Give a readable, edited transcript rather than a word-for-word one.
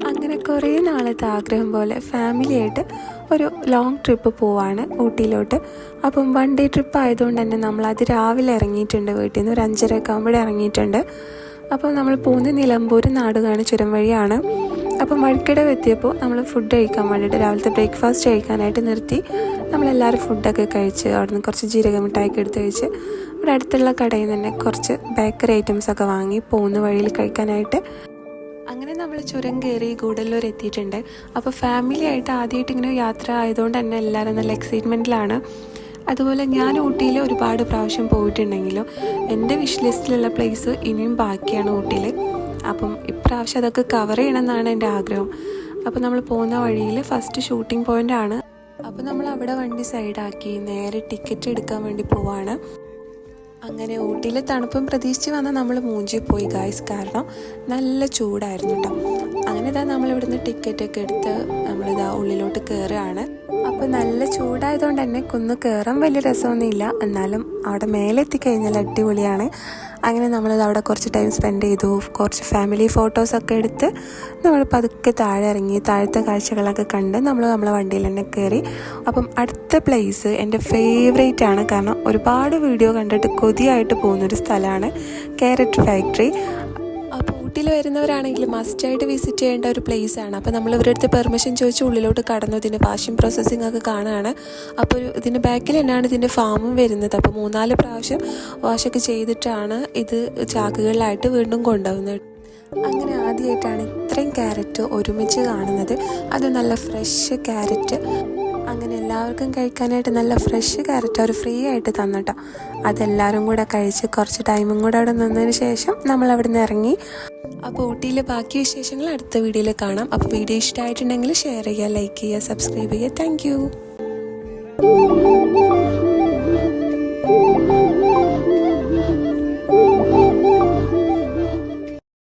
അങ്ങനെ കുറേ നാളത്തെ ആഗ്രഹം പോലെ ഫാമിലിയായിട്ട് ഒരു ലോങ് ട്രിപ്പ് പോവാണ് ഊട്ടിയിലോട്ട്. അപ്പം 1 ഡേ ട്രിപ്പ് ആയതുകൊണ്ട് തന്നെ നമ്മളത് രാവിലെ ഇറങ്ങിയിട്ടുണ്ട്. വീട്ടിൽ നിന്ന് ഒരു 5:30 ആകുമ്പോഴേ ഇറങ്ങിയിട്ടുണ്ട്. അപ്പോൾ നമ്മൾ പോകുന്നത് നിലമ്പൂർ നാടുകാണി ചുരം വഴിയാണ്. അപ്പം വഴിക്കടവ് എത്തിയപ്പോൾ നമ്മൾ ഫുഡ് കഴിക്കാൻ വേണ്ടിയിട്ട് രാവിലത്തെ ബ്രേക്ക്ഫാസ്റ്റ് കഴിക്കാനായിട്ട് നിർത്തി. നമ്മളെല്ലാവരും ഫുഡൊക്കെ കഴിച്ച് അവിടെ നിന്ന് കുറച്ച് ജീരക മിഠായിയൊക്കെ എടുത്ത് കഴിച്ച് ഇവിടെ അടുത്തുള്ള കടയിൽ നിന്ന് തന്നെ കുറച്ച് ബേക്കറി ഐറ്റംസൊക്കെ വാങ്ങി പോകുന്ന വഴിയിൽ കഴിക്കാനായിട്ട്. അങ്ങനെ നമ്മൾ ചുരം കയറി ഗൂഡല്ലൂർ എത്തിയിട്ടുണ്ട്. അപ്പോൾ ഫാമിലി ആയിട്ട് ആദ്യമായിട്ട് ഇങ്ങനെ യാത്ര ആയതുകൊണ്ട് തന്നെ എല്ലാവരും നല്ല എക്സൈറ്റ്മെൻറ്റിലാണ്. അതുപോലെ ഞാൻ ഊട്ടിയിൽ ഒരുപാട് പ്രാവശ്യം പോയിട്ടുണ്ടെങ്കിലും എൻ്റെ വിഷ് ലിസ്റ്റിലുള്ള പ്ലേസ് ഇനിയും ബാക്കിയാണ് ഊട്ടിയിൽ. അപ്പം ഇപ്രാവശ്യം അതൊക്കെ കവർ ചെയ്യണമെന്നാണ് എൻ്റെ ആഗ്രഹം. അപ്പോൾ നമ്മൾ പോകുന്ന വഴിയിൽ ഫസ്റ്റ് ഷൂട്ടിംഗ് പോയിൻ്റ് ആണ്. അപ്പോൾ നമ്മൾ അവിടെ വണ്ടി സൈഡാക്കി നേരെ ടിക്കറ്റ് എടുക്കാൻ വേണ്ടി പോവാണ്. അങ്ങനെ ഊട്ടിയിലെ തണുപ്പും പ്രതീക്ഷിച്ച് വന്നാൽ നമ്മൾ മൂഞ്ചി പോയി ഗായ്സ്, കാരണം നല്ല ചൂടായിരുന്നു കേട്ടോ. അങ്ങനെ ഇതാ നമ്മളിവിടുന്ന് ടിക്കറ്റൊക്കെ എടുത്ത് നമ്മളിതാ ഉള്ളിലോട്ട് കയറുകയാണ്. അപ്പോൾ നല്ല ചൂടായതുകൊണ്ട് തന്നെ കുന്ന് കയറാൻ വലിയ രസമൊന്നുമില്ല, എന്നാലും അവിടെ മേലെ എത്തിക്കഴിഞ്ഞാൽ അടിപൊളിയാണ്. അങ്ങനെ നമ്മളിത് അവിടെ കുറച്ച് ടൈം സ്പെൻഡ് ചെയ്തു. കുറച്ച് ഫാമിലി ഫോട്ടോസൊക്കെ എടുത്ത് നമ്മൾ പതുക്കെ താഴെ ഇറങ്ങി താഴത്തെ കാഴ്ചകളൊക്കെ കണ്ട് നമ്മളെ വണ്ടിയിൽ തന്നെ കയറി. അപ്പം അടുത്ത പ്ലേസ് എൻ്റെ ഫേവറേറ്റ് ആണ്, കാരണം ഒരുപാട് വീഡിയോ കണ്ടിട്ട് കൊതിയായിട്ട് പോകുന്നൊരു സ്ഥലമാണ് ക്യാരറ്റ് ഫാക്ടറി. അപ്പോൾ ഊട്ടിയിൽ വരുന്നവരാണെങ്കിൽ മസ്റ്റായിട്ട് വിസിറ്റ് ചെയ്യേണ്ട ഒരു പ്ലേസാണ്. അപ്പോൾ നമ്മൾ ഇവരുടെ അടുത്ത് പെർമിഷൻ ചോദിച്ച് ഉള്ളിലോട്ട് കടന്നു. ഇതിൻ്റെ വാഷിംഗ് പ്രോസസ്സിംഗ് ഒക്കെ കാണുകയാണ്. അപ്പോൾ ഇതിൻ്റെ ബാക്കിൽ തന്നെയാണ് ഇതിൻ്റെ ഫാമും വരുന്നത്. അപ്പോൾ 3-4 പ്രാവശ്യം വാഷൊക്കെ ചെയ്തിട്ടാണ് ഇത് ചാക്കുകളിലായിട്ട് വീണ്ടും കൊണ്ടുപോകുന്നത്. അങ്ങനെ ആദ്യമായിട്ടാണ് ഇത്രയും ക്യാരറ്റ് ഒരുമിച്ച് കാണുന്നത്. അത് നല്ല ഫ്രഷ് ക്യാരറ്റ്. അങ്ങനെ എല്ലാവർക്കും കഴിക്കാനായിട്ട് നല്ല ഫ്രഷ് ക്യാരറ്റ് അവർ ഫ്രീ ആയിട്ട് തന്നിട്ടോ. അതെല്ലാവരും കൂടെ കഴിച്ച് കുറച്ച് ടൈമും കൂടെ അവിടെ നിന്നതിന് ശേഷം നമ്മൾ അവിടെ നിന്ന് ഇറങ്ങി. അപ്പോൾ ഊട്ടിയിലെ ബാക്കി വിശേഷങ്ങൾ അടുത്ത വീഡിയോയിൽ കാണാം. അപ്പോൾ വീഡിയോ ഇഷ്ടമായിട്ടുണ്ടെങ്കിൽ ഷെയർ ചെയ്യുക, ലൈക്ക് ചെയ്യുക, സബ്സ്ക്രൈബ് ചെയ്യുക. Thank you.